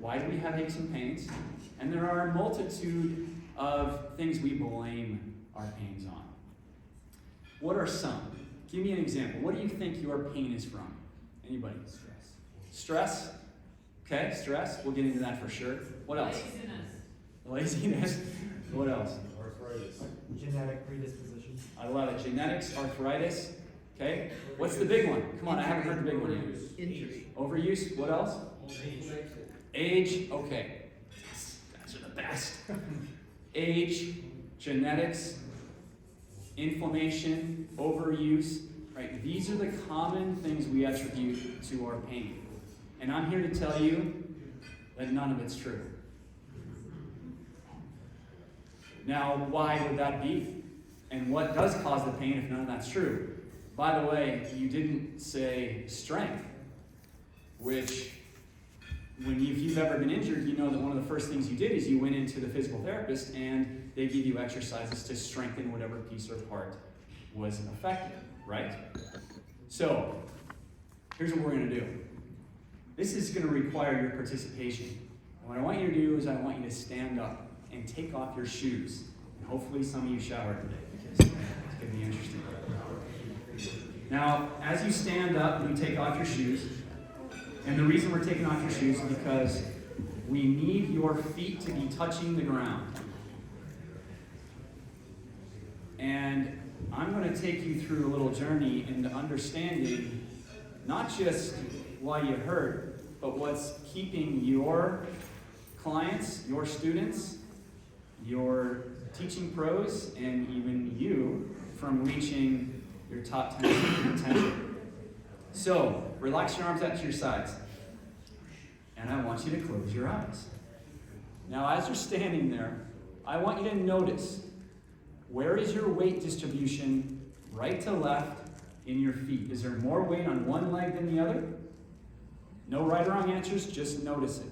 Why do we have aches and pains? And there are a multitude of things we blame our pains on. What are some? Give me an example. What do you think your pain is from? Anybody? Stress? Okay, stress. We'll get into that for sure. What else? Laziness. What else? Arthritis. Genetic predisposition. I love it. Genetics, arthritis. Okay. What's the big one? Come on, I haven't heard the big one yet. Injury. Overuse. What else? Age. Okay. Yes, guys are the best. Age, genetics, inflammation, overuse. Right? These are the common things we attribute to our pain. And I'm here to tell you that none of it's true. Now, why would that be? And what does cause the pain if none of that's true? By the way, you didn't say strength, which, if you've ever been injured, you know that one of the first things you did is you went into the physical therapist and they give you exercises to strengthen whatever piece or part was affected, right? So, here's what we're going to do. This is going to require your participation. And what I want you to do is I want you to stand up and take off your shoes. And hopefully some of you showered today because it's going to be interesting. Now, as you stand up, you take off your shoes. And the reason we're taking off your shoes is because we need your feet to be touching the ground. And I'm going to take you through a little journey into understanding not just why you hurt, but what's keeping your clients, your students, your teaching pros, and even you from reaching your top 10 potential. So, relax your arms out to your sides. And I want you to close your eyes. Now, as you're standing there, I want you to notice, where is your weight distribution, right to left, in your feet? Is there more weight on one leg than the other? No right or wrong answers, just notice it.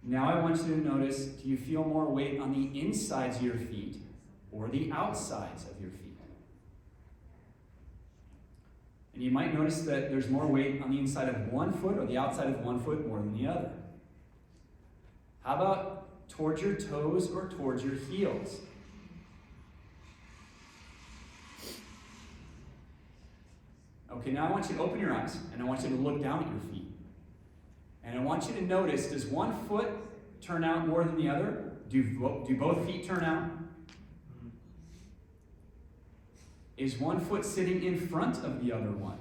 Now I want you to notice, do you feel more weight on the insides of your feet or the outsides of your feet? And you might notice that there's more weight on the inside of one foot or the outside of one foot more than the other. How about towards your toes or towards your heels? Okay, now I want you to open your eyes and I want you to look down at your feet. And I want you to notice, does one foot turn out more than the other? Do both feet turn out? Is one foot sitting in front of the other one?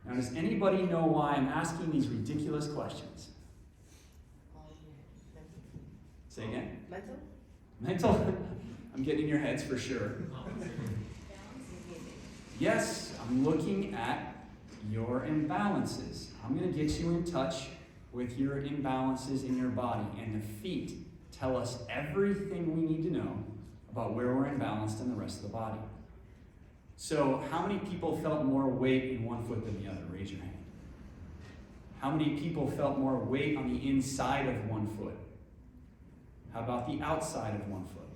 Now, does anybody know why I'm asking these ridiculous questions? Say again? Mental? Mental? I'm getting in your heads for sure. Yes, I'm looking at your imbalances. I'm going to get you in touch with your imbalances in your body. And the feet tell us everything we need to know about where we're imbalanced in the rest of the body. So, how many people felt more weight in one foot than the other? Raise your hand. How many people felt more weight on the inside of one foot? How about the outside of one foot?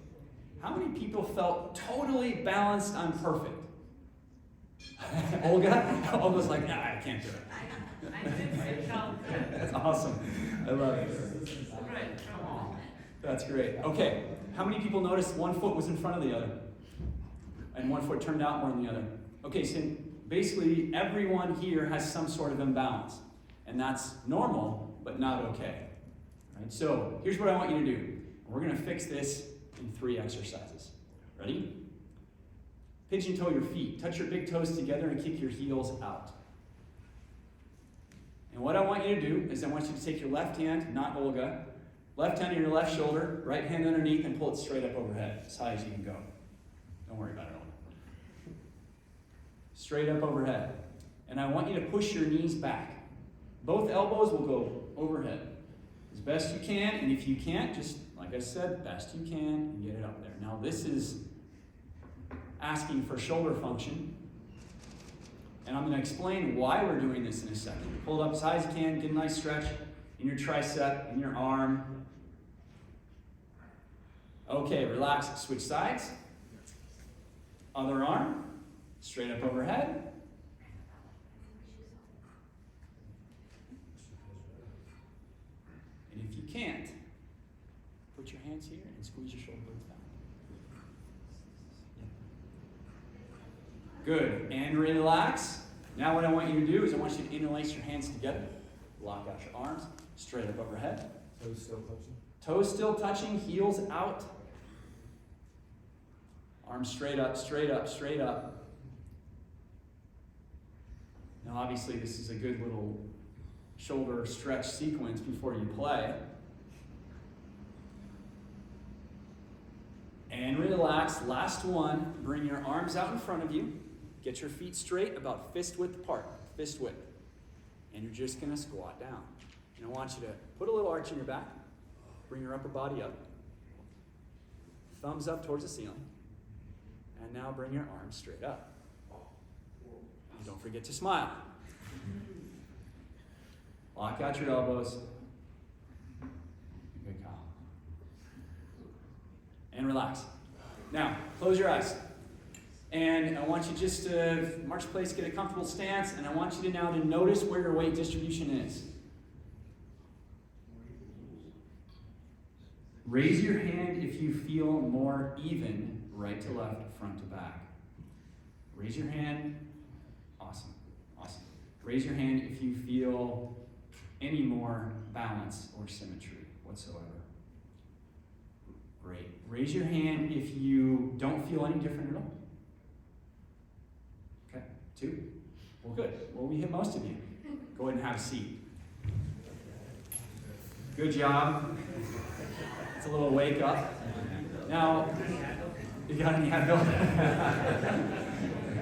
How many people felt totally balanced on perfect? Olga? Olga's like, nah, I can't do it. I did say felt good. That's awesome. I love it. Right, come on. That's great. Okay, how many people noticed one foot was in front of the other? And one foot turned out more than the other? Okay, so basically everyone here has some sort of imbalance. And that's normal, but not okay. Right? So here's what I want you to do. We're going to fix this in 3 exercises. Ready? Pigeon toe your feet. Touch your big toes together and kick your heels out. And what I want you to do is I want you to take your left hand, not Olga, left hand on your left shoulder, right hand underneath, and pull it straight up overhead, as high as you can go. Don't worry about it, Olga. Straight up overhead. And I want you to push your knees back. Both elbows will go overhead as best you can, and if you can't, just, like I said, best you can, and get it up there. Now this is asking for shoulder function. And I'm going to explain why we're doing this in a second. Pull it up as high as you can, get a nice stretch in your tricep, in your arm. Okay, relax, switch sides. Other arm, straight up overhead. hands here and squeeze your shoulder blades back. Yeah. Good. And relax. Now what I want you to do is I want you to interlace your hands together. Lock out your arms straight up overhead. Toes still touching. Toes still touching, heels out. Arms straight up, straight up, straight up. Now obviously this is a good little shoulder stretch sequence before you play. And relax. Last one. Bring your arms out in front of you. Get your feet straight, about fist width apart. Fist width. And you're just going to squat down. And I want you to put a little arch in your back. Bring your upper body up. Thumbs up towards the ceiling. And now bring your arms straight up. And don't forget to smile. Lock out your elbows. Good call. And relax. Now, close your eyes. And I want you just to march place, get a comfortable stance, and I want you to now to notice where your weight distribution is. Raise your hand if you feel more even, right to left, front to back. Raise your hand. Awesome. Awesome. Raise your hand if you feel any more balance or symmetry whatsoever. Great. Raise your hand if you don't feel any different at all. Okay, 2. Well, good. Well, we hit most of you. Go ahead and have a seat. Good job. It's a little wake up. Now, you got any Advil?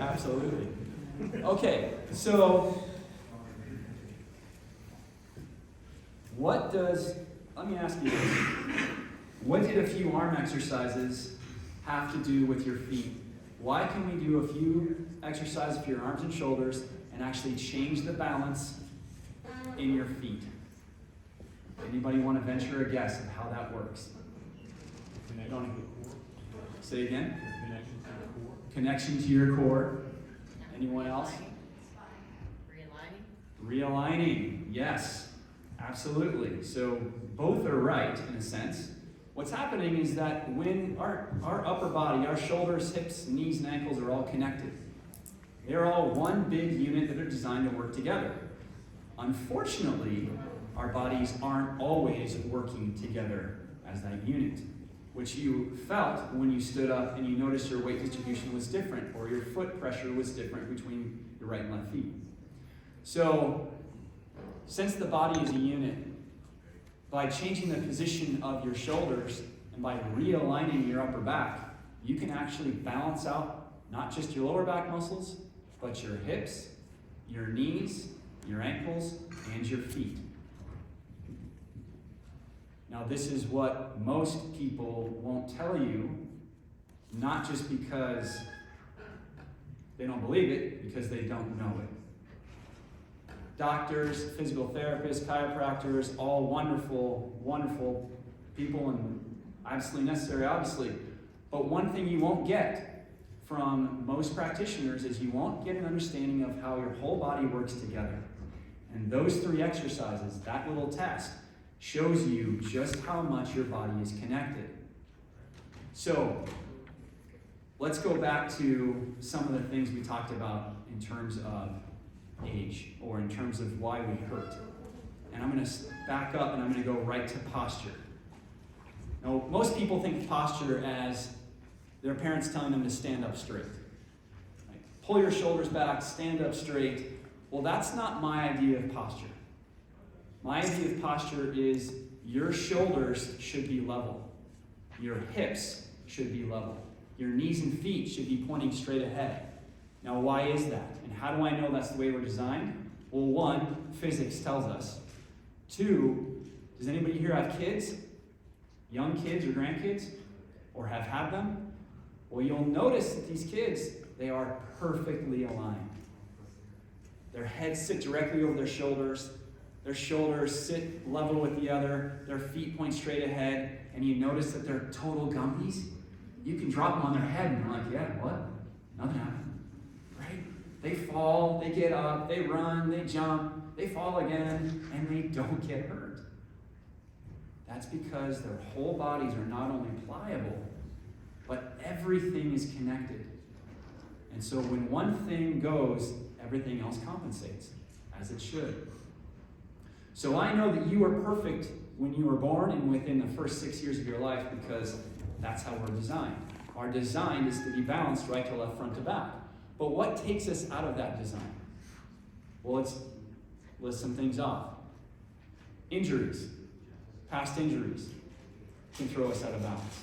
Absolutely. Okay, so let me ask you this. What did a few arm exercises have to do with your feet? Why can we do a few exercises for your arms and shoulders and actually change the balance in your feet? Anybody want to venture a guess of how that works? Say again? Connection to your core. Anyone else? Realigning. Yes, absolutely. So both are right in a sense. What's happening is that when our upper body, our shoulders, hips, knees, and ankles are all connected, they're all one big unit that are designed to work together. Unfortunately, our bodies aren't always working together as that unit, which you felt when you stood up and you noticed your weight distribution was different or your foot pressure was different between your right and left feet. So, since the body is a unit, by changing the position of your shoulders and by realigning your upper back, you can actually balance out not just your lower back muscles, but your hips, your knees, your ankles, and your feet. Now, this is what most people won't tell you, not just because they don't believe it, because they don't know it. Doctors, physical therapists, chiropractors, all wonderful, wonderful people and absolutely necessary, obviously. But one thing you won't get from most practitioners is you won't get an understanding of how your whole body works together. And those 3 exercises, that little test, shows you just how much your body is connected. So, let's go back to some of the things we talked about in terms of age, or in terms of why we hurt. And I'm going to back up and I'm going to go right to posture. Now, most people think of posture as their parents telling them to stand up straight. Like, pull your shoulders back, stand up straight. Well, that's not my idea of posture. My idea of posture is your shoulders should be level. Your hips should be level. Your knees and feet should be pointing straight ahead. Now, why is that? And how do I know that's the way we're designed? Well, 1, physics tells us. 2, does anybody here have kids? Young kids or grandkids? Or have had them? Well, you'll notice that these kids, they are perfectly aligned. Their heads sit directly over their shoulders. Their shoulders sit level with the other. Their feet point straight ahead. And you notice that they're total gumpies. You can drop them on their head and you're like, yeah, what? Nothing happened. Right? They fall, they get up, they run, they jump, they fall again, and they don't get hurt. That's because their whole bodies are not only pliable, but everything is connected. And so when one thing goes, everything else compensates, as it should. So I know that you are perfect when you were born and within the first 6 years of your life, because that's how we're designed. Our design is to be balanced right to left, front to back. But what takes us out of that design? Well, let's list some things off. Injuries, past injuries, can throw us out of balance.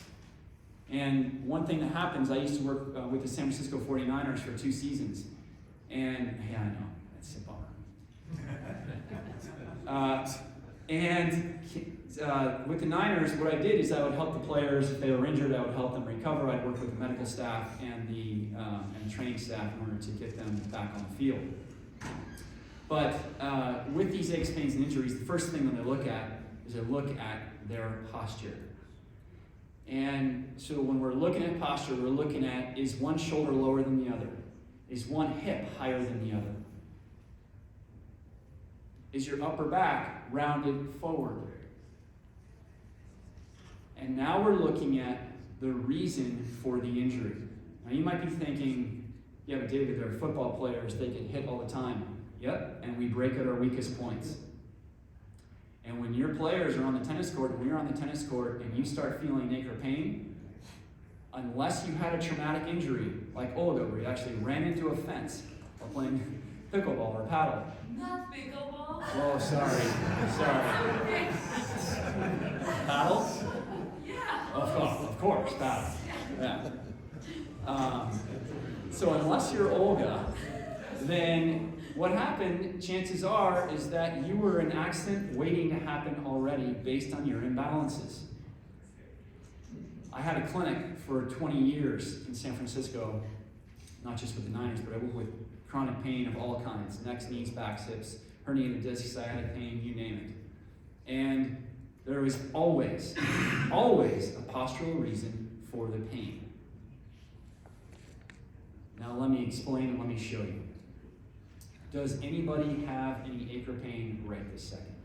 And one thing that happens, I used to work with the San Francisco 49ers for 2 seasons. And, yeah, I know, that's a bummer. With the Niners, what I did is I would help the players. If they were injured, I would help them recover. I'd work with the medical staff and the training staff in order to get them back on the field. But with these aches, pains, and injuries, the first thing that they look at is they look at their posture. And so when we're looking at posture, we're looking at, is one shoulder lower than the other? Is one hip higher than the other? Is your upper back rounded forward? And now we're looking at the reason for the injury. Now you might be thinking, yeah, but David, they're football players, they get hit all the time. Yep, and we break at our weakest points. And when your players are on the tennis court, when you're on the tennis court and you start feeling ache or pain, unless you had a traumatic injury, like Olga, where you actually ran into a fence while playing pickleball or paddle. Not pickleball. Oh, sorry. Paddle? Yeah. Of course, paddle. Yeah. So unless you're Olga, then what happened, chances are, is that you were an accident waiting to happen already based on your imbalances. I had a clinic for 20 years in San Francisco, not just with the Niners, but I worked with chronic pain of all kinds, necks, knees, backs, hips, herniated discs, sciatic pain, you name it. And there was always a postural reason for the pain. Now let me explain and let me show you. Does anybody have any ache or pain right this second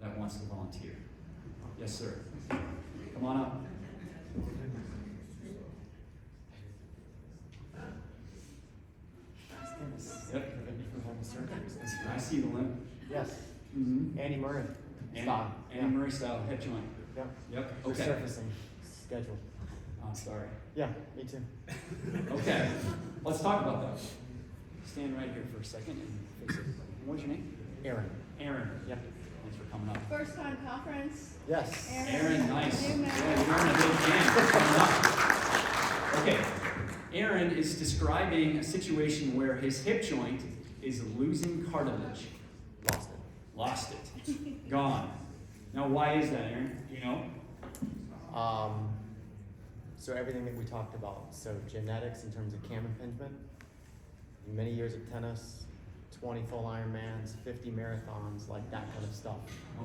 that wants to volunteer? Yes, sir. Come on up. Yep. I see the limp. Yes. Mm-hmm. Andy Murray. Andy Murray style hip joint. Yep. Yep. Okay. Resurfacing schedule. I'm sorry. Yeah, me too. Okay. Let's talk about that. Stand right here for a second and fix it. What's your name? Aaron. Aaron. Yep. Thanks for coming up. First time conference. Yes. Aaron, nice. New Yeah, member. you're in a big game. Coming up. Okay. Aaron is describing a situation where his hip joint is losing cartilage. Lost it. Gone. Now, why is that, Aaron? Do you know? So everything that we talked about, so genetics in terms of cam impingement, many years of tennis, 20 full Ironmans, 50 marathons, like that kind of stuff.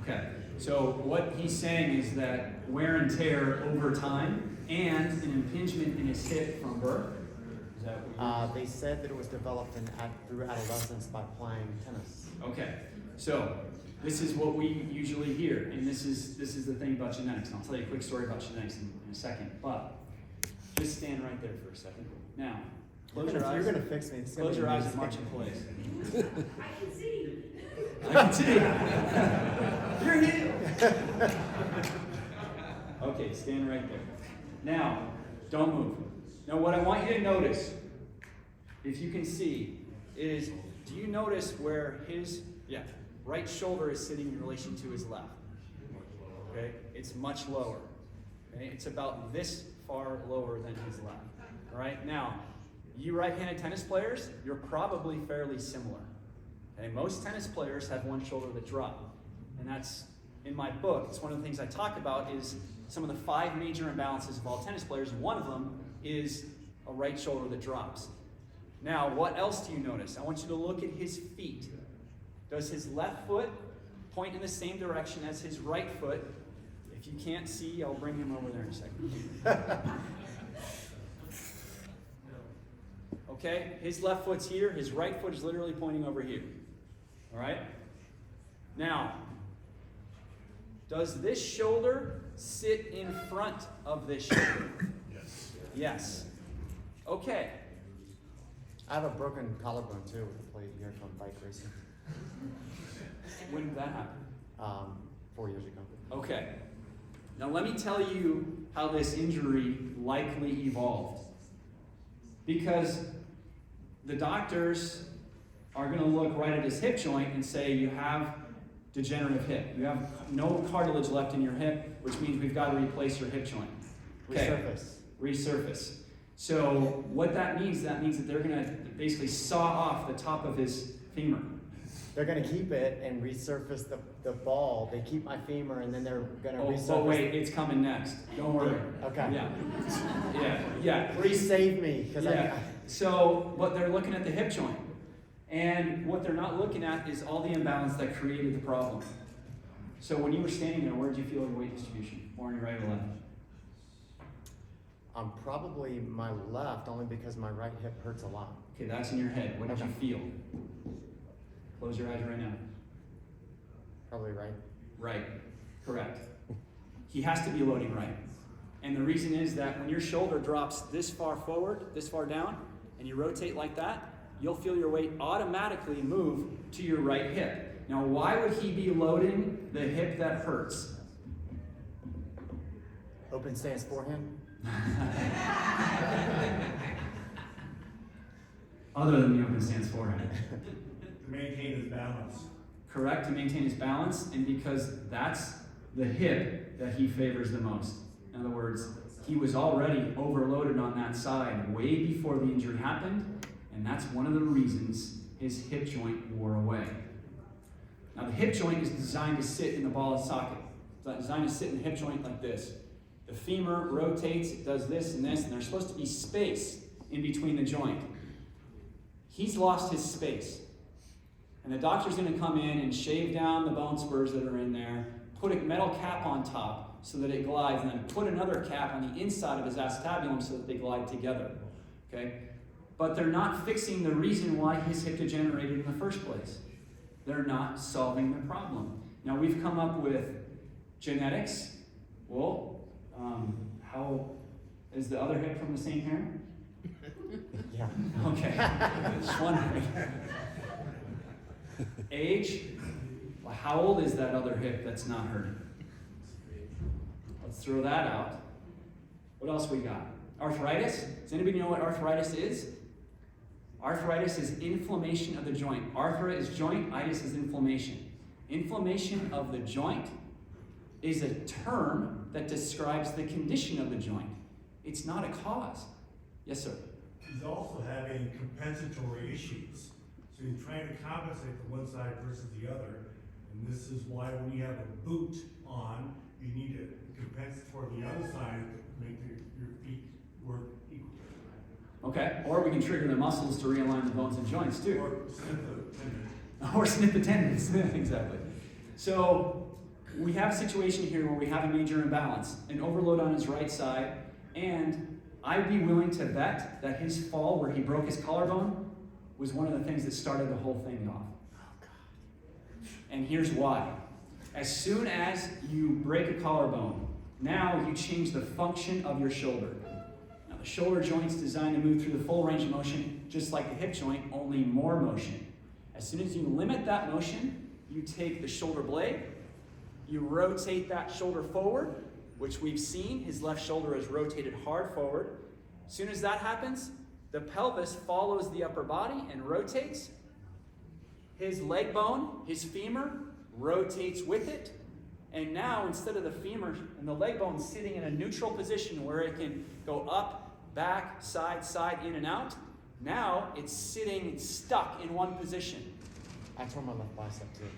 Okay. So what he's saying is that wear and tear over time and an impingement in his hip from birth. Is that what They said that it was developed through adolescence by playing tennis. Okay, so this is what we usually hear, and this is the thing about genetics. And I'll tell you a quick story about genetics in a second, but just stand right there for a second. Now, close your eyes. You're gonna fix me. Close your eyes and march in place. I can see. I can see. You're here. Okay, stand right there. Now, don't move. Now, what I want you to notice, if you can see, is do you notice where his right shoulder is sitting in relation to his left? Okay, it's much lower. Okay, it's about this far lower than his left. All right, now, you right-handed tennis players, you're probably fairly similar. Okay, most tennis players have one shoulder that drops, and that's in my book. It's one of the things I talk about is some of the 5 major imbalances of all tennis players. One of them is a right shoulder that drops. Now, what else do you notice? I want you to look at his feet. Does his left foot point in the same direction as his right foot? If you can't see, I'll bring him over there in a second. Okay, his left foot's here, his right foot is literally pointing over here. All right? Now, Does this shoulder sit in front of this shoulder? Yes. Yes. Okay. I have a broken collarbone too with a plate here from bike racing. When did that happen? 4 years ago. Okay. Now let me tell you how this injury likely evolved. Because the doctors are going to look right at his hip joint and say you have degenerative hip. You have no cartilage left in your hip, which means we've got to replace your hip joint. Okay. Resurface. So what that means that they're going to basically saw off the top of his femur. They're going to keep it and resurface the ball. They keep my femur and then they're going to resurface. Oh wait, it's coming next. Don't worry. Okay. Yeah. Please save me, because So, but they're looking at the hip joint. And what they're not looking at is all the imbalance that created the problem. So when you were standing there, where did you feel your weight distribution? More on your right or left? Probably my left, only because my right hip hurts a lot. Okay, that's in your head. What did you feel? Close your eyes right now. Probably right. Right. Correct. He has to be loading right. And the reason is that when your shoulder drops this far forward, this far down, and you rotate like that, you'll feel your weight automatically move to your right hip. Now, why would he be loading the hip that hurts? Open stance forehand. Other than the open stance forehand. To maintain his balance. Correct, to maintain his balance, and because that's the hip that he favors the most. In other words, he was already overloaded on that side way before the injury happened, and that's one of the reasons his hip joint wore away. Now, the hip joint is designed to sit in the ball and socket. It's designed to sit in the hip joint like this. The femur rotates, it does this, and there's supposed to be space in between the joint. He's lost his space. And the doctor's going to come in and shave down the bone spurs that are in there, put a metal cap on top so that it glides, and then put another cap on the inside of his acetabulum so that they glide together. Okay? But they're not fixing the reason why his hip degenerated in the first place. They're not solving the problem. Now, we've come up with genetics. Well, how is the other hip from the same parent? Yeah. Okay. Just wondering. Age? Well, how old is that other hip that's not hurting? Let's throw that out. What else we got? Arthritis? Does anybody know what arthritis is? Arthritis is inflammation of the joint. Arthra is joint, itis is inflammation. Inflammation of the joint is a term that describes the condition of the joint. It's not a cause. Yes, sir? He's also having compensatory issues. So he's trying to compensate for one side versus the other. And this is why when you have a boot on, you need to compensate for the other side to make your feet work equally. Okay, or we can trigger the muscles to realign the bones and joints too. Or snip the tendon. Or snip the tendons, exactly. So we have a situation here where we have a major imbalance, an overload on his right side, and I'd be willing to bet that his fall where he broke his collarbone was one of the things that started the whole thing off. And here's why. As soon as you break a collarbone, now you change the function of your shoulder. Now the shoulder joint's designed to move through the full range of motion, just like the hip joint, only more motion. As soon as you limit that motion, you take the shoulder blade, you rotate that shoulder forward, which we've seen, his left shoulder is rotated hard forward. As soon as that happens, the pelvis follows the upper body and rotates. His leg bone, his femur, rotates with it. And now, instead of the femur and the leg bone sitting in a neutral position where it can go up, back, side, in and out, now it's sitting stuck in one position. I tore my left bicep too.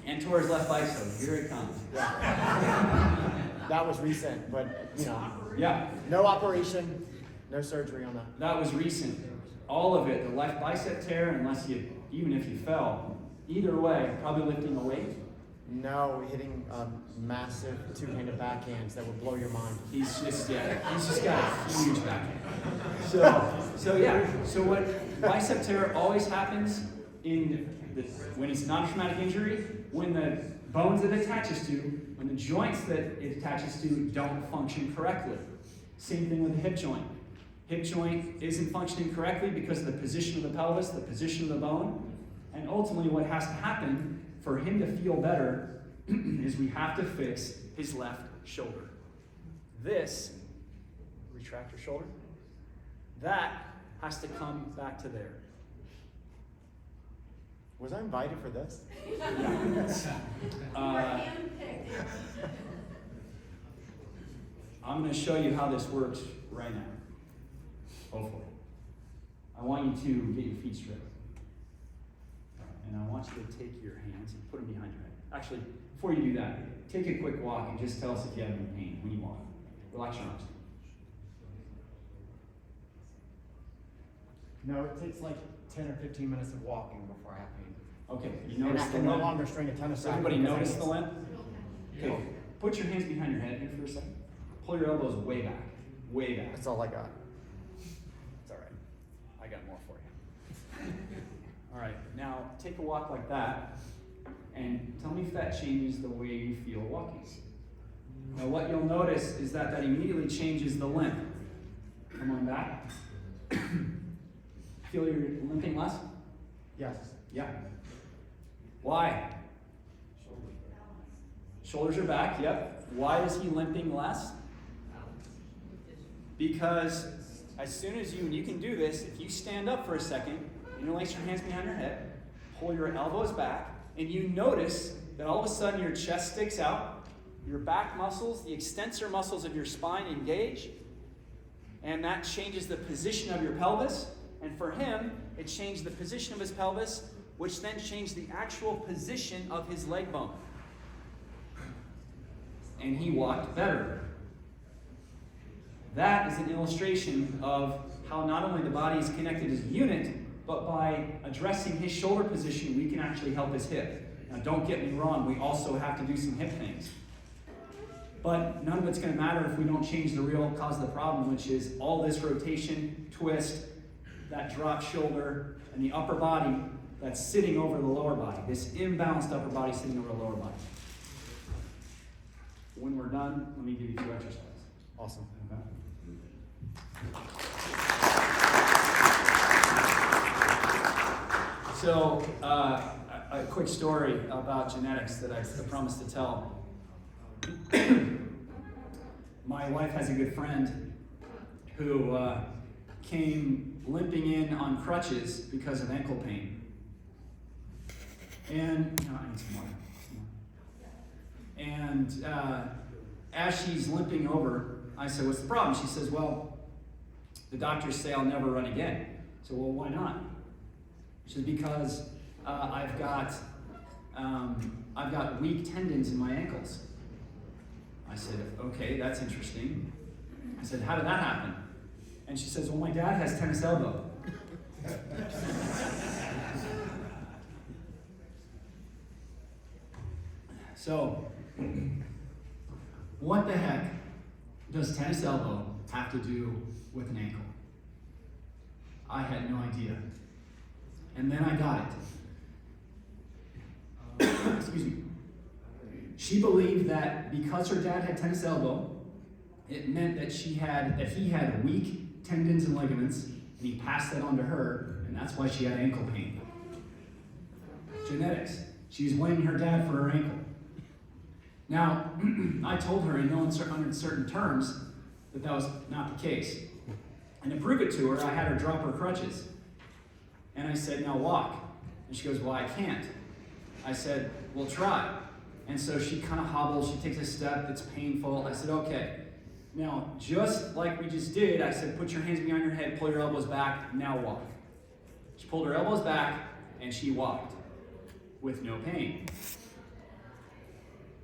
And towards left bicep, here it comes. That was recent, but Yeah, no operation, no surgery on that. that was recent. All of it, the left bicep tear, even if you fell, either way, probably lifting a weight. No, hitting massive two-handed backhands that would blow your mind. He's just got a huge backhand. So what bicep tear always happens in when it's not a traumatic injury, when the bones it attaches to, when the joints that it attaches to don't function correctly. Same thing with the hip joint. Hip joint isn't functioning correctly because of the position of the pelvis, the position of the bone, and ultimately what has to happen for him to feel better is we have to fix his left shoulder. This, retract your shoulder, that has to come back to there. Was I invited for this? You were handpicked. I'm going to show you how this works right now. Hopefully. I want you to get your feet straight. And I want you to take your hands and put them behind your head. Actually, before you do that, take a quick walk and just tell us if you have any pain when you walk. Relax your arms. No, it takes like 10 or 15 minutes of walking before I have pain. Okay, you And notice I the can no limp? longer string a tennis Does racket. everybody because I notice get- the limp? Okay, put your hands behind your head here for a second. Pull your elbows way back. Way back. That's all I got. It's all right. I got more for you. All right, now take a walk like that, and tell me if that changes the way you feel walking. Now what you'll notice is that immediately changes the limp. Come on back. Feel you're limping less? Yes. Yeah. Why? Shoulders are back, yep. Why is he limping less? Because as soon as you can do this, if you stand up for a second, interlace your hands behind your head, pull your elbows back, and you notice that all of a sudden your chest sticks out, your back muscles, the extensor muscles of your spine engage, and that changes the position of your pelvis. And for him, it changed the position of his pelvis, which then changed the actual position of his leg bone. And he walked better. That is an illustration of how not only the body is connected as a unit, but by addressing his shoulder position, we can actually help his hip. Now, don't get me wrong, we also have to do some hip things. But none of it's going to matter if we don't change the real cause of the problem, which is all this rotation, twist, that drop shoulder, and the upper body that's sitting over the lower body. This imbalanced upper body sitting over the lower body. When we're done, let me give you 2 exercises. Awesome. Okay? So, a quick story about genetics that I promised to tell. My wife has a good friend who came limping in on crutches because of ankle pain. And, I need some water. And as she's limping over, I said, "What's the problem?" She says, "Well, the doctors say I'll never run again." I said, "Well, why not?" She said, "Because I've got weak tendons in my ankles." I said, "Okay, that's interesting." I said, "How did that happen?" And she says, "Well, my dad has tennis elbow." So, what the heck does tennis elbow have to do with an ankle? I had no idea. And then I got it. Excuse me. She believed that because her dad had tennis elbow, it meant that he had weak tendons and ligaments, and he passed that on to her, and that's why she had ankle pain. Genetics. She was blaming her dad for her ankle. Now, I told her in no uncertain terms that was not the case. And to prove it to her, I had her drop her crutches. And I said, "Now walk." And she goes, "Well, I can't." I said, "Well, try." And so she kind of hobbles, she takes a step, it's painful. I said, "Okay." Now, just like we just did, I said, "Put your hands behind your head, pull your elbows back, now walk." She pulled her elbows back, and she walked with no pain.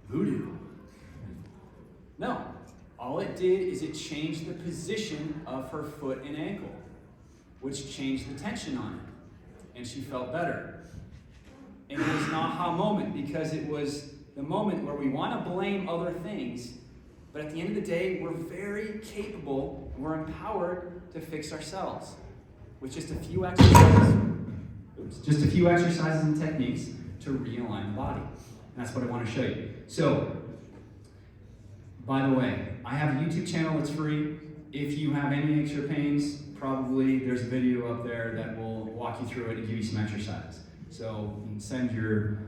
Voodoo. No. All it did is it changed the position of her foot and ankle, which changed the tension on it, and she felt better. And it was an aha moment because it was the moment where we want to blame other things, but at the end of the day, we're very capable, we're empowered to fix ourselves with just a few exercises. It's just a few exercises and techniques to realign the body. And that's what I want to show you. So, by the way, I have a YouTube channel that's free. If you have any aches or pains, probably there's a video up there that will walk you through it and give you some exercises. So you can send your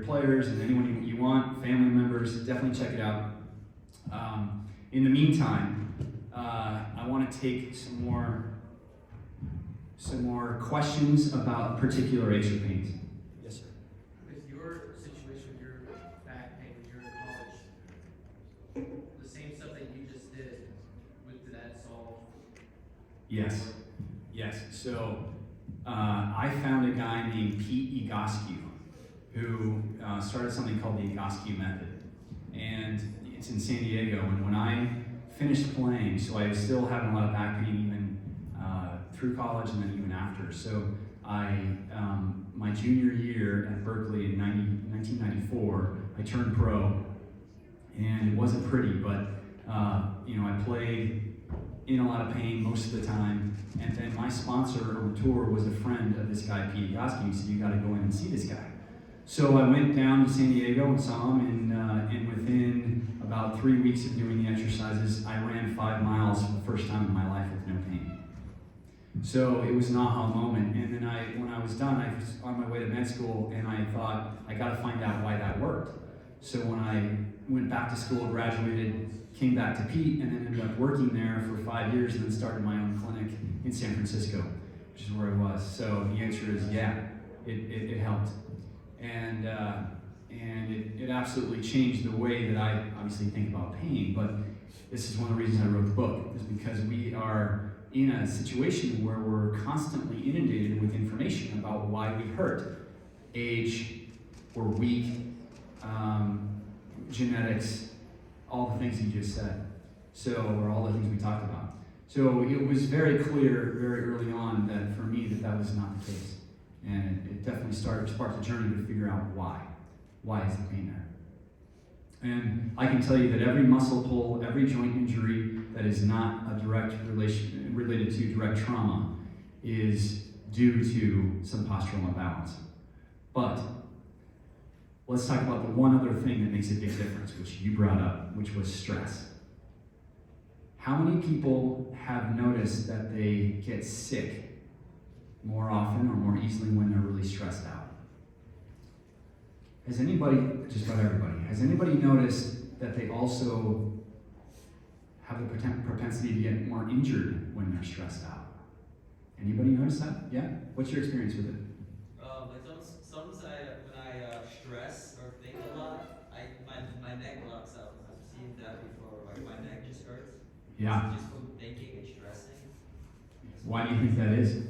players and anyone you want, family members, definitely check it out. In the meantime, I want to take some more questions about particular aches or pains. Yes, sir. With your situation, with your back pain, when you're in college, the same stuff that you just did, did that solve? Yes. So I found a guy named Pete Egoscue who started something called the Egoscue Method. And it's in San Diego. And when I finished playing, so I was still having a lot of back pain even through college and then even after. So my junior year at Berkeley in 1994, I turned pro. And it wasn't pretty, but I played in a lot of pain most of the time. And then my sponsor on the tour was a friend of this guy, Pete Egoscue. He said, "You got to go in and see this guy." So I went down to San Diego and saw him, and within about 3 weeks of doing the exercises, I ran 5 miles for the first time in my life with no pain. So it was an aha moment. And then when I was done, I was on my way to med school, and I thought, I got to find out why that worked. So when I went back to school, graduated, came back to Pete, and then ended up working there for 5 years, and then started my own clinic in San Francisco, which is where I was. So the answer is yeah, it helped. And it absolutely changed the way that I obviously think about pain, but this is one of the reasons I wrote the book, is because we are in a situation where we're constantly inundated with information about why we hurt. Age, we're weak, genetics, all the things you just said, or all the things we talked about. So it was very clear very early on that for me that was not the case. And it definitely sparked a journey to figure out why. Why is the pain there? And I can tell you that every muscle pull, every joint injury that is not a direct related to direct trauma is due to some postural imbalance. But let's talk about the one other thing that makes a big difference, which you brought up, which was stress. How many people have noticed that they get sick more often or more easily when they're really stressed out? Has anybody, just about everybody, has anybody noticed that they also have the propensity to get more injured when they're stressed out? Anybody notice that? Yeah? What's your experience with it? Sometimes when I stress or think a lot, my neck locks up. I've seen that before. Like my neck just hurts. Yeah. Just from thinking and stressing. Why do you think that is?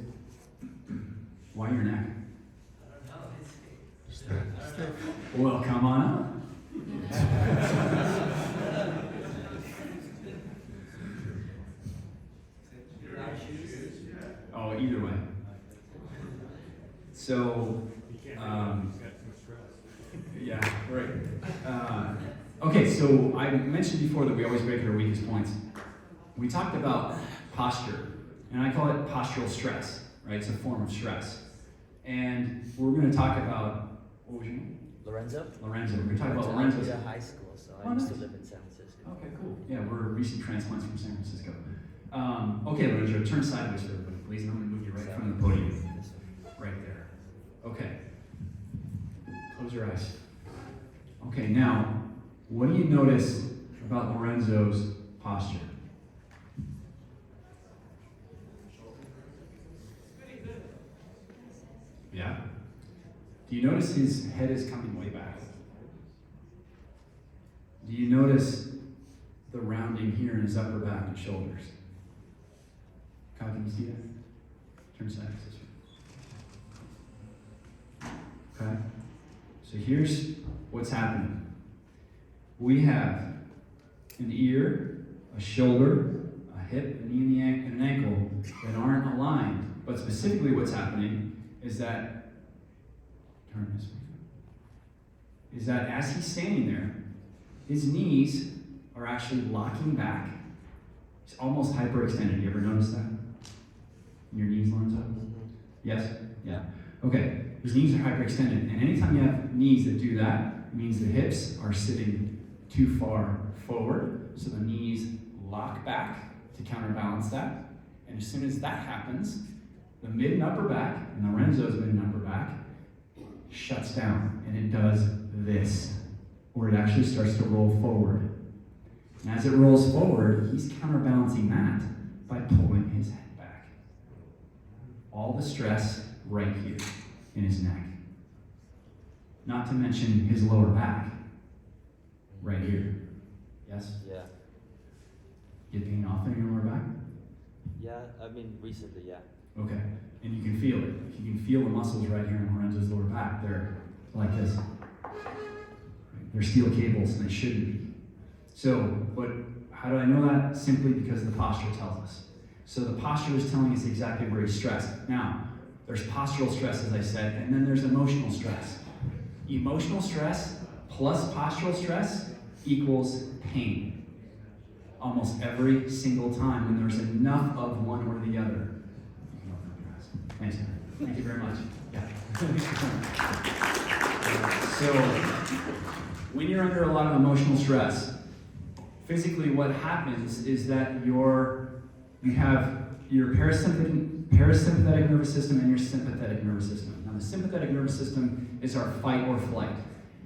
Why your neck? I don't know. I don't know. Well, come on up. Oh, either way. So, yeah, right. Okay, so I mentioned before that we always break our weakest points. We talked about posture, and I call it postural stress, right? It's a form of stress. And we're going to talk about, what was your name? Lorenzo? Lorenzo. We're going to talk about I Lorenzo's. went to high school, so Oh, I used nice. to live in San Francisco. Okay, cool. Yeah, we're recent transplants from San Francisco. Okay, Lorenzo, turn sideways for everybody, please. I'm going to move you right in front of the podium. Right there. Okay. Close your eyes. Okay, now, what do you notice about Lorenzo's posture? Yeah? Do you notice his head is coming way back? Do you notice the rounding here in his upper back and shoulders? Kyle, can you see that? Turn sideways this way. Okay? So here's what's happening. We have an ear, a shoulder, a hip, a knee, and an ankle that aren't aligned. But specifically what's happening is that, turn this way, is that as he's standing there, his knees are actually locking back. He's almost hyperextended. You ever notice that? In your knees, Lorenzo? Yes? Yeah. Okay, his knees are hyperextended. And anytime you have knees that do that, it means the hips are sitting too far forward. So the knees lock back to counterbalance that. And as soon as that happens, the mid and upper back, and Lorenzo's mid and upper back, shuts down. And it does this, or it actually starts to roll forward. And as it rolls forward, he's counterbalancing that by pulling his head back. All the stress right here in his neck. Not to mention his lower back, right here. Yes? Yeah. Get pain off in your lower back? Yeah, I mean, recently, yeah. Okay. And you can feel it. You can feel the muscles right here in Lorenzo's lower back. They're like this. They're steel cables, and they shouldn't be. So, but how do I know that? Simply because the posture tells us. So the posture is telling us exactly where he's stressed. Now, there's postural stress, as I said, and then there's emotional stress. Emotional stress plus postural stress equals pain. Almost every single time when there's enough of one or the other. You can open up your eyes. Thanks, Henry. Thank you very much. Yeah. So, when you're under a lot of emotional stress, physically what happens is that you have your parasympathetic nervous system and your sympathetic nervous system. Now, the sympathetic nervous system is our fight or flight.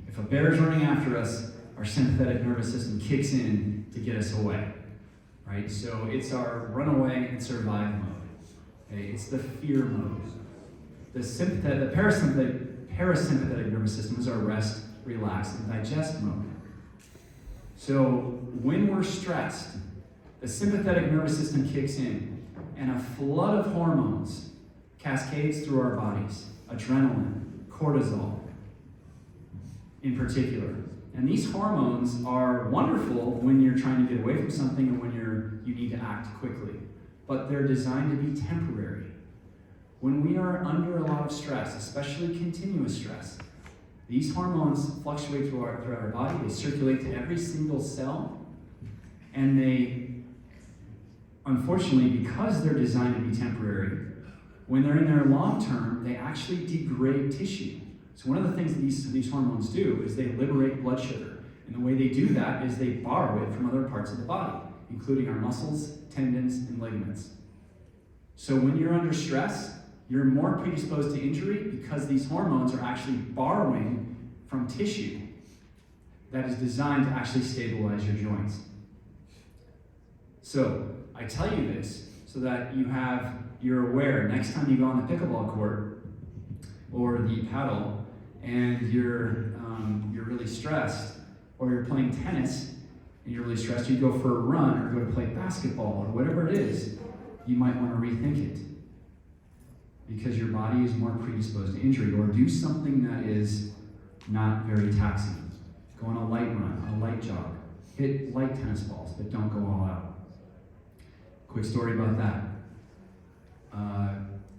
If a bear is running after us, our sympathetic nervous system kicks in to get us away, right? So it's our run away and survive mode. Okay? It's the fear mode. The parasympathetic nervous system is our rest, relax, and digest mode. So when we're stressed, the sympathetic nervous system kicks in, and a flood of hormones cascades through our bodies. Adrenaline, cortisol, in particular. And these hormones are wonderful when you're trying to get away from something and when you need to act quickly. But they're designed to be temporary. When we are under a lot of stress, especially continuous stress, these hormones fluctuate throughout our body. They circulate to every single cell. And they, unfortunately, because they're designed to be temporary, when they're in there long term, they actually degrade tissue. So one of the things that these hormones do is they liberate blood sugar. And the way they do that is they borrow it from other parts of the body, including our muscles, tendons, and ligaments. So when you're under stress, you're more predisposed to injury because these hormones are actually borrowing from tissue that is designed to actually stabilize your joints. So I tell you this so that you're aware next time you go on the pickleball court or the paddle and you're really stressed, or you're playing tennis and you're really stressed, you go for a run or go to play basketball or whatever it is, you might want to rethink it because your body is more predisposed to injury. Or do something that is not very taxing. Go on a light run, a light jog. Hit light tennis balls, but don't go all out. Quick story about that.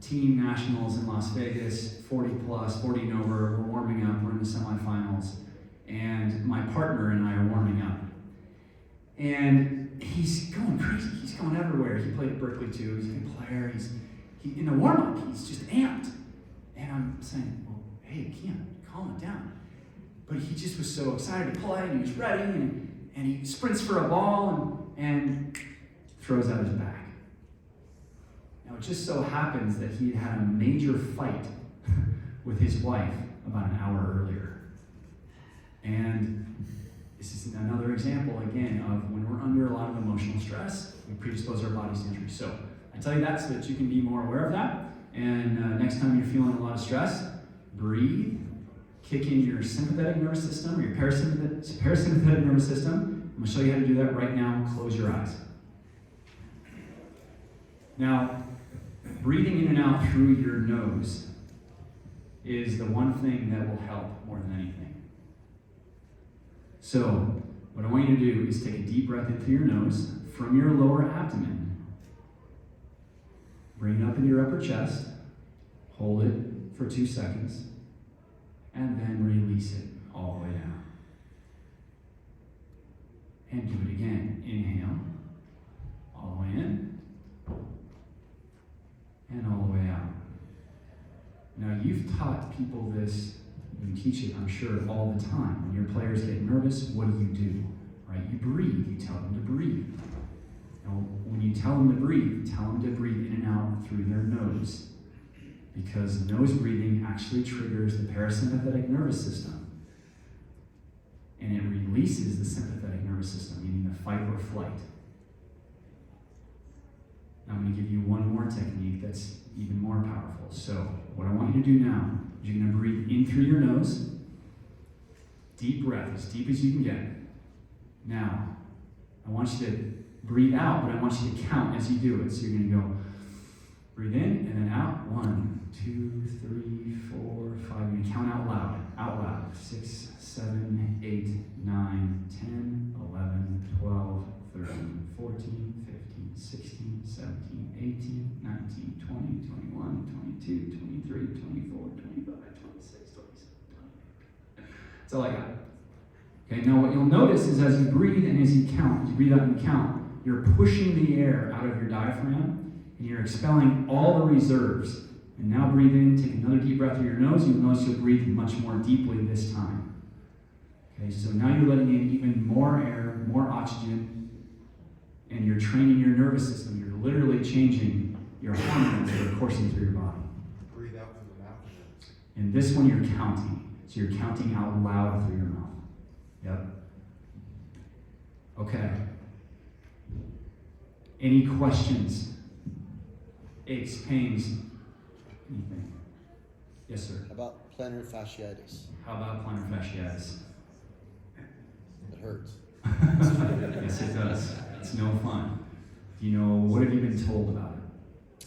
Team nationals in Las Vegas, 40 plus, 40 and over, we're warming up, we're in the semifinals, and my partner and I are warming up. And he's going crazy, he's going everywhere. He played at Berkeley too, he's a good player, he in the warm-up, he's just amped. And I'm saying, well, hey, Kian, calm it down. But he just was so excited to play, and he was ready, and he sprints for a ball and throws out his back. Now, it just so happens that he had a major fight with his wife about an hour earlier. And this is another example, again, of when we're under a lot of emotional stress, we predispose our bodies to injury. So I tell you that so that you can be more aware of that. And next time you're feeling a lot of stress, breathe, kick in your sympathetic nervous system, or your parasympathetic nervous system. I'm going to show you how to do that right now. Close your eyes. Now, breathing in and out through your nose is the one thing that will help more than anything. So, what I want you to do is take a deep breath in through your nose from your lower abdomen. Bring it up into your upper chest. Hold it for 2 seconds. And then release it all the way down. And do it again. Inhale. All the way in. And all the way out. Now you've people this, you teach it, I'm sure, all the time. When your players get nervous, what do? Right? You breathe. You tell them to breathe. Now, when you tell them to breathe in and out through their nose. Because nose breathing actually triggers the parasympathetic nervous system. And it releases the sympathetic nervous system, meaning the fight or flight. Now I'm going to give you one more technique that's even more powerful. So what I want you to do now is you're going to breathe in through your nose. Deep breath, as deep as you can get. Now, I want you to breathe out, but I want you to count as you do it. So you're going to go, breathe in and then out. 1, 2, 3, 4, 5. You're going to count out loud. 6, 7, 8, 9, 10, 11, 12, 13, 14, 15, 16, 17, 18, 19, 20, 21, 22, 23, 24, 25, 26, 27, 28. That's all I got. Okay, now what you'll notice is as you breathe and as you count, as you breathe out and count, you're pushing the air out of your diaphragm and you're expelling all the reserves. And now breathe in, take another deep breath through your nose. You'll notice you'll breathe much more deeply this time. Okay, so now you're letting in even more air, more oxygen, and you're training your nervous system. You're literally changing your hormones that are coursing through your body. Breathe out through the mouth. And this one you're counting. So you're counting out loud through your mouth. Yep. Okay. Any questions? Aches, pains, anything? Yes, sir. About plantar fasciitis. How about plantar fasciitis? It hurts. Yes, it does. It's no fun. Do you know, what have you been told about it?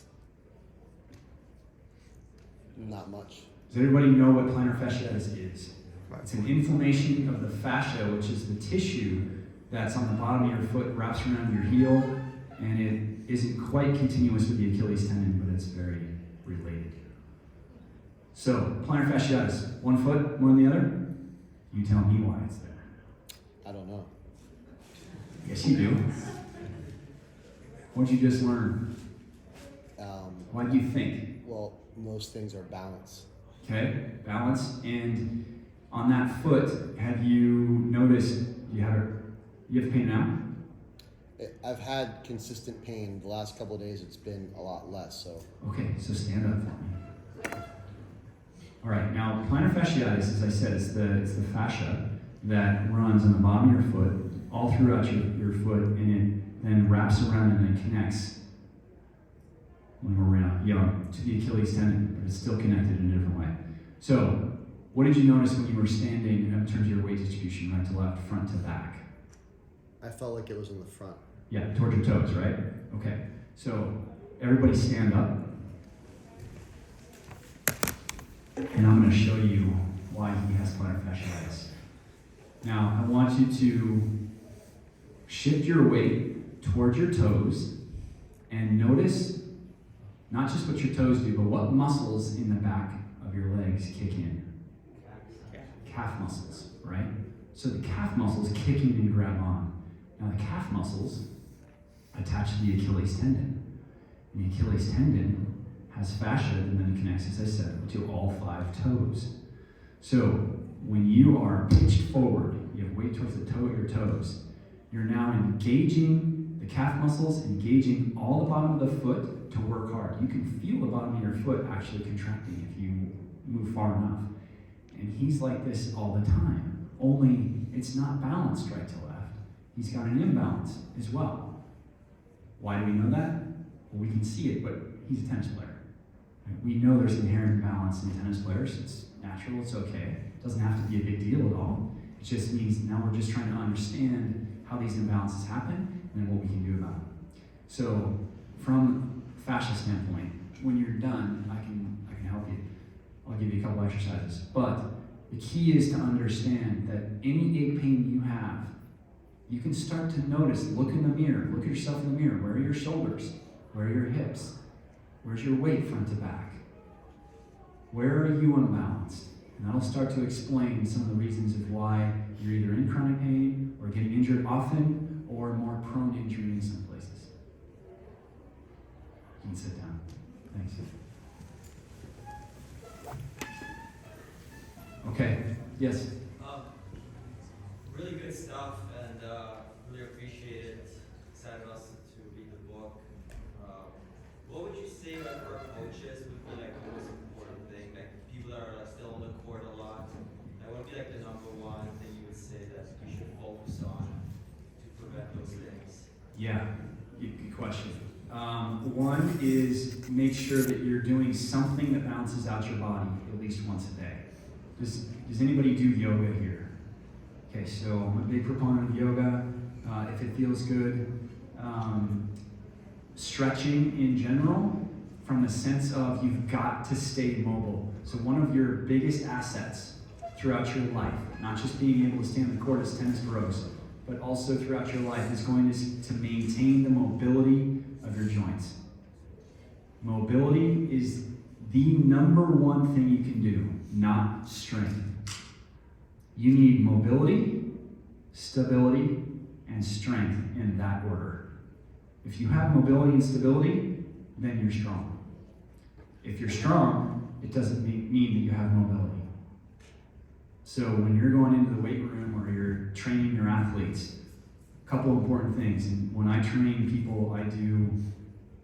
Not much. Does everybody know what plantar fasciitis is? It's an inflammation of the fascia, which is the tissue that's on the bottom of your foot, wraps around your heel, and it isn't quite continuous with the Achilles tendon, but it's very related. So, plantar fasciitis, one foot more than the other? You tell me why it's there. I don't know. Yes, you do. What'd you just learn? Why do you think? Well, most things are balance. Okay, balance. And on that foot, have you noticed you have pain now? I've had consistent pain. The last couple of days, it's been a lot less. So. Okay, so stand up for me. All right, now plantar fasciitis, as I said, it's the fascia that runs on the bottom of your foot, all throughout your foot, and it then wraps around and then connects when we're around, to the Achilles tendon, but it's still connected in a different way. So, what did you notice when you were standing in terms of your weight distribution, right to left, front to back? I felt like it was in the front. Yeah, towards your toes, right? Okay, so everybody stand up. And I'm going to show you why he has plantar fasciitis. Now, I want you to shift your weight towards your toes and notice not just what your toes do, but what muscles in the back of your legs kick in. Calf muscles, right? So the calf muscles kick in and grab on. Now the calf muscles attach to the Achilles tendon. And the Achilles tendon has fascia and then it connects, as I said, to all 5 toes. So when you are pitched forward, you have weight towards the toe of your toes, you're now engaging the calf muscles, engaging all the bottom of the foot to work hard. You can feel the bottom of your foot actually contracting if you move far enough. And he's like this all the time, only it's not balanced right to left. He's got an imbalance as well. Why do we know that? Well, we can see it, but he's a tennis player. We know there's inherent imbalance in tennis players. It's natural, it's okay. It doesn't have to be a big deal at all. It just means now we're just trying to understand how these imbalances happen and then what we can do about it. So from fascia standpoint, when you're done, I can help you. I'll give you a couple exercises. But the key is to understand that any ache pain you have, you can start to notice, look in the mirror, look at yourself in the mirror. Where are your shoulders? Where are your hips? Where's your weight front to back? Where are you unbalanced? And that'll start to explain some of the reasons of why you're either in chronic pain or getting injured often or more prone to injury in some places. You can sit down. Thanks. Okay, yes. Really good stuff, and really appreciate it. Excited also to read the book. What would you say, like, for coaches would be like the most important thing? Like people that are like still on the court a lot. Like, what would be like the number one thing you would say that we should focus on to prevent those things? Yeah, good question. One is make sure that you're doing something that balances out your body at least once a day. Does anybody do yoga here? Okay, so I'm a big proponent of yoga. If it feels good, stretching in general, from the sense of you've got to stay mobile. So one of your biggest assets throughout your life, not just being able to stand on the court as tennis pros, but also throughout your life, is going to maintain the mobility of your joints. Mobility is the number one thing you can do, not strength. You need mobility, stability, and strength in that order. If you have mobility and stability, then you're strong. If you're strong, it doesn't mean that you have mobility. So when you're going into the weight room or you're training your athletes, a couple important things. And when I train people, I do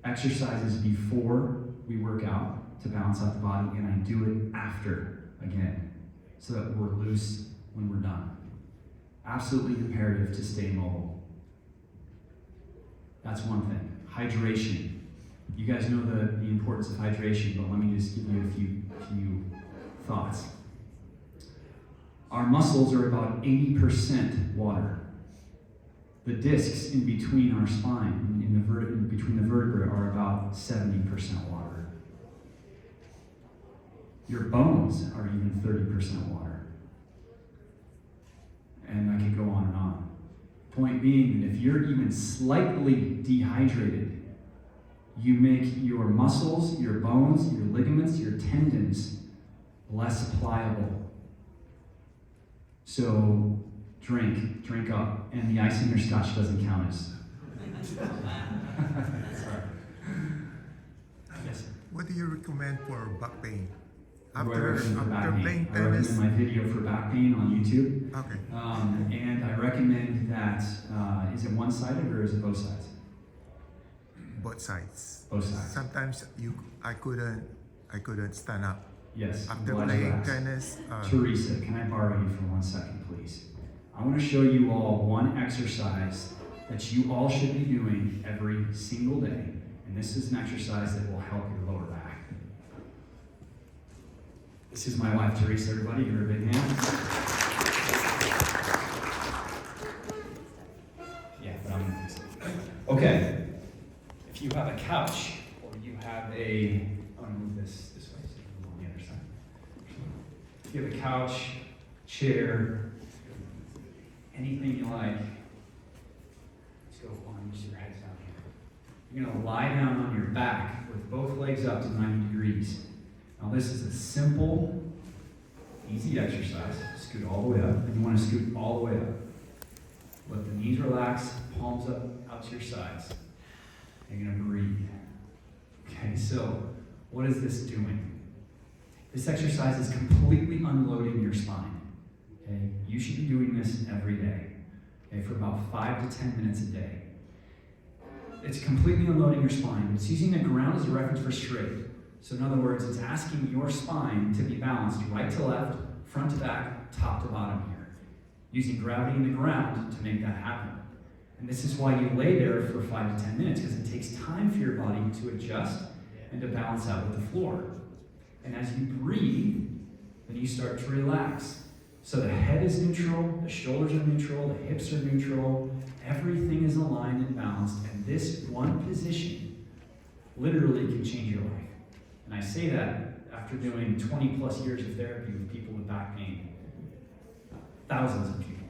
exercises before we work out to balance out the body, and I do it after again, so that we're loose when we're done. Absolutely imperative to stay mobile. That's one thing. Hydration. You guys know the importance of hydration, but let me just give you a few thoughts. Our muscles are about 80% water. The discs in between our spine, in between the vertebrae, are about 70% water. Your bones are even 30% water. And I could go on and on. Point being that if you're even slightly dehydrated, you make your muscles, your bones, your ligaments, your tendons less pliable. So drink up, and the ice in your scotch doesn't count as. Yes. What do you recommend for back pain? What do I After recommend for back playing pain? I tennis? recommend my video for back pain on YouTube. Okay. And I recommend that, is it one-sided or is it both sides? Both sides. Both sides. Sometimes I couldn't stand up. Yes. After glad you playing asked. tennis, Teresa, can I borrow you for 1 second, please? I want to show you all one exercise that you all should be doing every single day. And this is an exercise that will help your lower back. This is my wife, Teresa, everybody. Give her a big hand. Yeah, but I'm going to fix it. Okay. If you have a couch, or you have a, I'm going to move this way so you can move on the other side. If you have a couch, chair, anything you like, let's go on, just your heads down here. You're going to lie down on your back with both legs up to 90 degrees. Now this is a simple, easy exercise. Scoot all the way up, and you want to scoot all the way up. Let the knees relax, palms up out to your sides. You're going to breathe. Okay, so what is this doing? This exercise is completely unloading your spine. Okay, you should be doing this every day. Okay, for about 5 to 10 minutes a day. It's completely unloading your spine. It's using the ground as a reference for straight. So in other words, it's asking your spine to be balanced right to left, front to back, top to bottom here. Using gravity in the ground to make that happen. And this is why you lay there for 5 to 10 minutes, because it takes time for your body to adjust and to balance out with the floor. And as you breathe, then you start to relax. So the head is neutral, the shoulders are neutral, the hips are neutral, everything is aligned and balanced, and this one position literally can change your life. And I say that after doing 20 plus years of therapy with people with back pain. Thousands of people.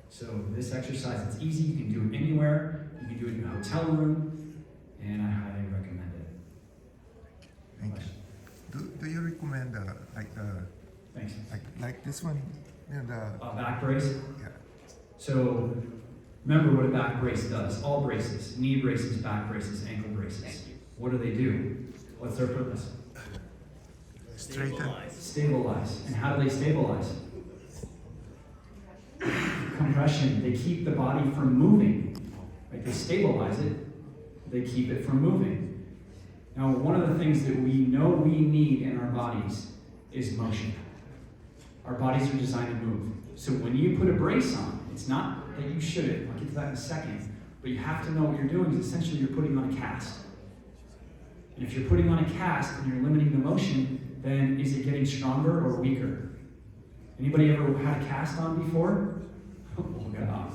So this exercise, it's easy, you can do it anywhere, you can do it in a hotel room, and I highly recommend it. thank you. Do you recommend Thanks. like this one? You know, Back brace. yeah. So remember what a back brace does. All braces, knee braces, back braces, ankle braces. What do? What's their purpose? Straighten. Stabilize. And how do they stabilize? Compression. They keep the body from moving. Right? They stabilize it. They keep it from moving. Now, one of the things that we know we need in our bodies is motion. Our bodies are designed to move. So when you put a brace on, it's not that you shouldn't. I'll get to that in a second. But you have to know what you're doing is essentially you're putting on a cast. And if you're putting on a cast and you're limiting the motion, then is it getting stronger or weaker? Anybody ever had a cast on before? Oh, God.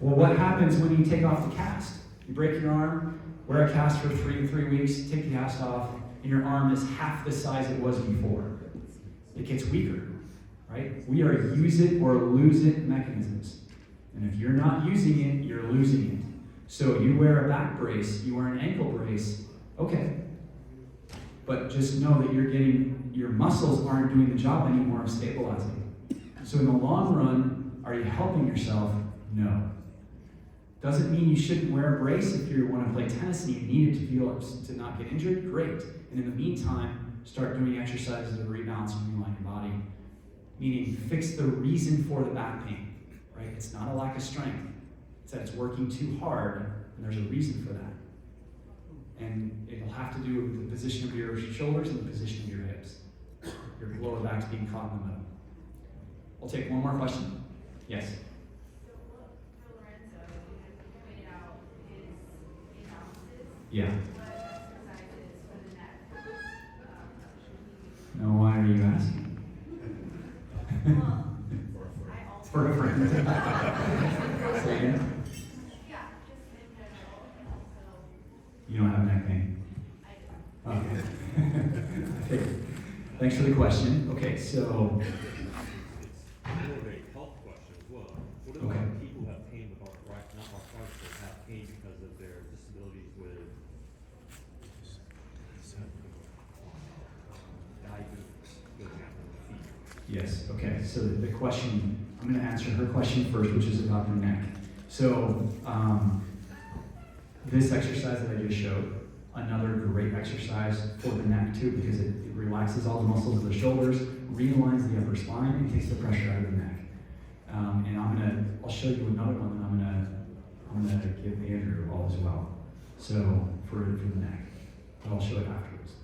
Well, what happens when you take off the cast? You break your arm, wear a cast for three weeks, take the cast off, and your arm is half the size it was before. It gets weaker, right? We are use it or lose it mechanisms. And if you're not using it, you're losing it. So you wear a back brace, you wear an ankle brace, okay. But just know that your muscles aren't doing the job anymore of stabilizing. So in the long run, are you helping yourself? No. Doesn't mean you shouldn't wear a brace if you want to play tennis and you need it to not get injured, great. And in the meantime, start doing exercises to rebalance and realign your body. Meaning, fix the reason for the back pain, right? It's not a lack of strength. It's that it's working too hard, and there's a reason for that. And it'll have to do with the position of your shoulders and the position of your hips. Your lower back's being caught in the middle. I'll take one more question. Yes? Yeah. No, why are you asking? For a friend. Say again? You don't have neck pain? Okay. Okay. Thanks for the question. Okay, so. More of a health question as well. What about Okay. people who have pain with arthritis, not arthritis, but have pain because of their disabilities with diabetes, for example, feet? Yes, okay. So the question, I'm going to answer her question first, which is about the neck. So, this exercise that I just showed, another great exercise for the neck too, because it relaxes all the muscles of the shoulders, realigns the upper spine, and takes the pressure out of the neck. And I'll show you another one that I'm gonna give Andrew all as well. So for the neck, but I'll show it afterwards.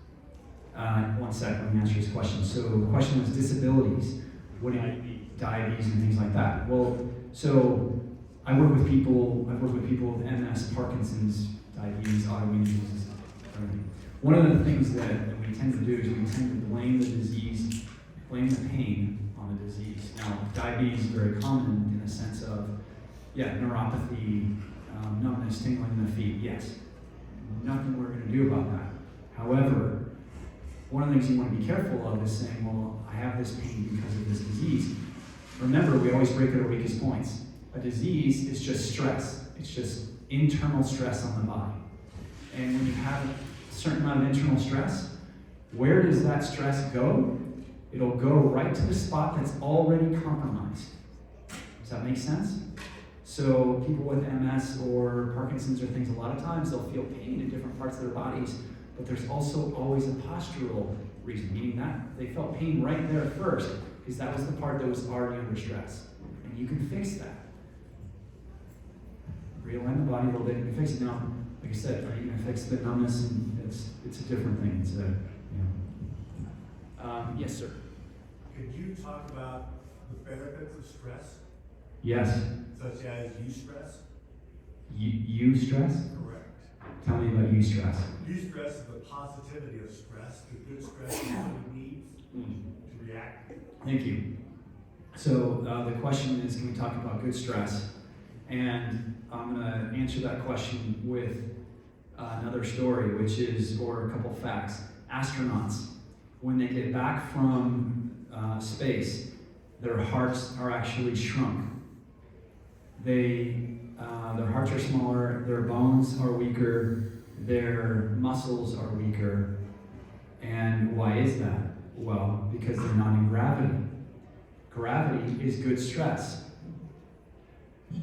One sec, let me answer his question. So the question was disabilities. What do you, diabetes and things like that. Well, so I've worked with people with MS, Parkinson's, diabetes, autoimmune diseases, everything. One of the things that we tend to do is we tend to blame the disease, blame the pain on the disease. Now, diabetes is very common in the sense of, neuropathy, numbness, tingling in the feet, yes. Nothing we're going to do about that. However, one of the things you want to be careful of is saying, well, I have this pain because of this disease. Remember, we always break at our weakest points. A disease is just stress. It's just internal stress on the body. And when you have a certain amount of internal stress, where does that stress go? It'll go right to the spot that's already compromised. Does that make sense? So people with MS or Parkinson's or things, a lot of times they'll feel pain in different parts of their bodies, but there's also always a postural reason, meaning that they felt pain right there first, because that was the part that was already under stress. And you can fix that. Realign the body a little bit, you can fix it. Now, like I said, are you going to fix the numbness? And it's a different thing. It's a, yes, sir. Could you talk about the benefits of stress, Yes. such as eustress? Eustress? Correct. Tell me about eustress. Eustress is the positivity of stress, the good stress your body needs to react. Thank you. So the question is, can we talk about good stress? And I'm going to answer that question with another story, or a couple facts. Astronauts, when they get back from space, their hearts are actually shrunk. Their hearts are smaller, their bones are weaker, their muscles are weaker. And why is that? Well, because they're not in gravity. Gravity is good stress.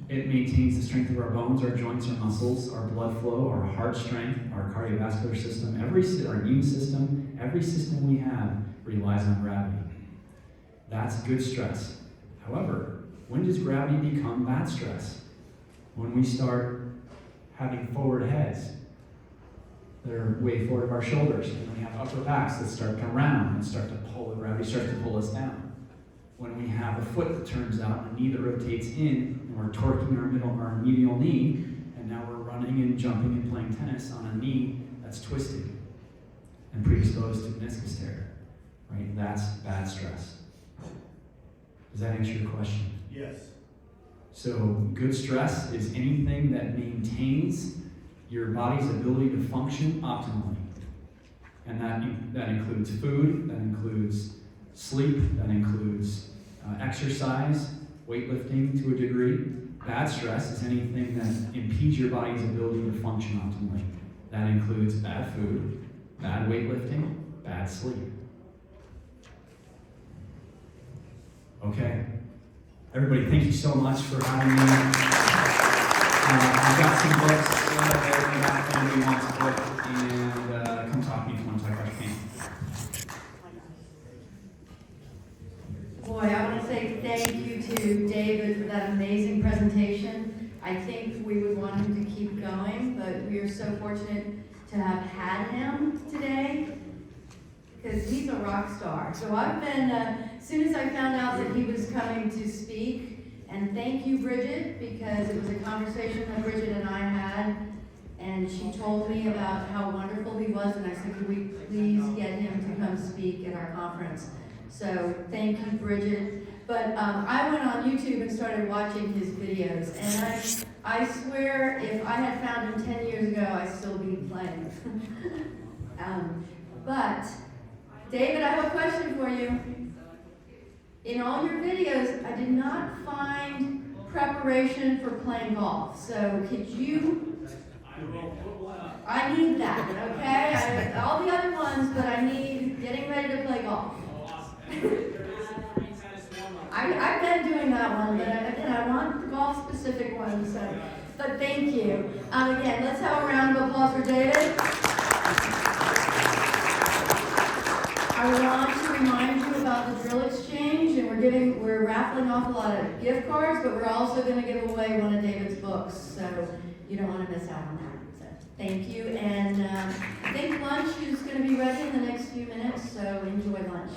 It maintains the strength of our bones, our joints, our muscles, our blood flow, our heart strength, our cardiovascular system, our immune system, every system we have relies on gravity. That's good stress. However, when does gravity become bad stress? When we start having forward heads that are way forward of our shoulders, and when we have upper backs that start to round and start to pull, the gravity starts to pull us down. When we have a foot that turns out, a knee that rotates in, and we're torquing our medial knee, and now we're running and jumping and playing tennis on a knee that's twisted and predisposed to meniscus tear, right? That's bad stress. Does that answer your question? Yes. So good stress is anything that maintains your body's ability to function optimally. And that includes food, that includes sleep, that includes exercise, weightlifting to a degree. Bad stress is anything that impedes your body's ability to function optimally. That includes bad food, bad weightlifting, bad sleep. Okay. Everybody, thank you so much for having me. I've got some books there in the back if anybody wants a book, and come talk to me if you want to talk about your pain. Boy, I want to say thank you to David for that amazing presentation. I think we would want him to keep going, but we are so fortunate to have had him today because he's a rock star. So I've been, as soon as I found out that he was coming to speak, and thank you, Bridget, because it was a conversation that Bridget and I had, and she told me about how wonderful he was, and I said, could we please get him to come speak at our conference? So thank you, Bridget. But I went on YouTube and started watching his videos, and I swear if I had found him 10 years ago, I'd still be playing. But David, I have a question for you. In all your videos, I did not find preparation for playing golf. So could you? I need that, okay? All the other ones, but I need getting ready to play golf. I've been doing that one, but I want the golf-specific one. So, but thank you. Again, let's have a round of applause for David. I want to remind you about the drill exchange, and we're raffling off a lot of gift cards, but we're also going to give away one of David's books, so you don't want to miss out on that. So thank you, and I think lunch is going to be ready in the next few minutes, so enjoy lunch.